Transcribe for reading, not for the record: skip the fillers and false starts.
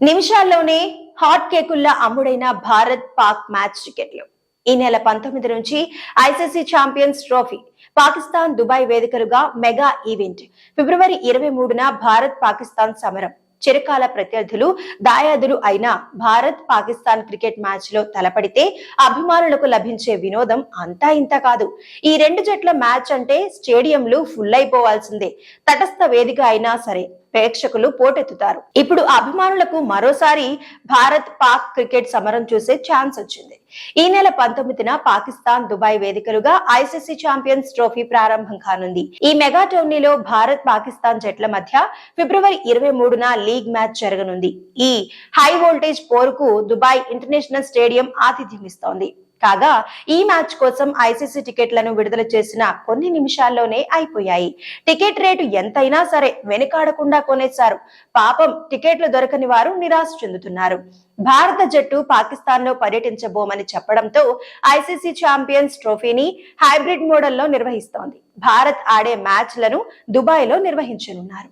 నిమిషాల్లోనే హాట్ కేకుల్లా అమ్ముడైన భారత్ పాక్ మ్యాచ్ టికెట్లు ఈ నెల 19 నుంచి ICC champions trophy Pakistan Dubai వేదికలుగా మెగా ఈవెంట్ ఫిబ్రవరి 23న భారత్ పాకిస్తాన్ సమరం చిరకాల ప్రత్యర్థులు దాయాదులు అయిన భారత్ పాకిస్తాన్ క్రికెట్ మ్యాచ్ లో తలపడితే అభిమానులకు లభించే వినోదం అంతా ఇంత కాదు. ఈ రెండు జట్ల మ్యాచ్ అంటే స్టేడియంలు ఫుల్ అయిపోవాల్సిందే. తటస్థ వేదిక అయినా సరే ప్రేక్షకులు పోటెత్తుతారు. ఇప్పుడు అభిమానులకు మరోసారి భారత్ పాక్ క్రికెట్ సమరం చూసే ఛాన్స్ వచ్చింది. ఈ నెల 19న పాకిస్తాన్ దుబాయ్ వేదికలుగా ఐసీసీ ఛాంపియన్స్ ట్రోఫీ ప్రారంభం కానుంది. ఈ మెగా టోర్నీలో భారత్ పాకిస్తాన్ జట్ల మధ్య ఫిబ్రవరి 23న లీగ్ మ్యాచ్ జరగనుంది. ఈ హై వోల్టేజ్ పోరుకు దుబాయ్ ఇంటర్నేషనల్ స్టేడియం ఆతిథ్యం ఇస్తోంది. కాగా ఈ మ్యాచ్ కోసం ఐసీసీ టికెట్లను విడుదల చేసిన కొన్ని నిమిషాల్లోనే అయిపోయాయి. టికెట్ రేటు ఎంతైనా సరే వెనుకాడకుండా కొనేశారు. పాపం టికెట్లు దొరకని వారు నిరాశ చెందుతున్నారు. భారత జట్టు పాకిస్తాన్ లో పర్యటించబోమని చెప్పడంతో ఐసీసీ ఛాంపియన్స్ ట్రోఫీని హైబ్రిడ్ మోడల్లో నిర్వహిస్తోంది. భారత్ ఆడే మ్యాచ్లను దుబాయ్ లో నిర్వహించనున్నారు.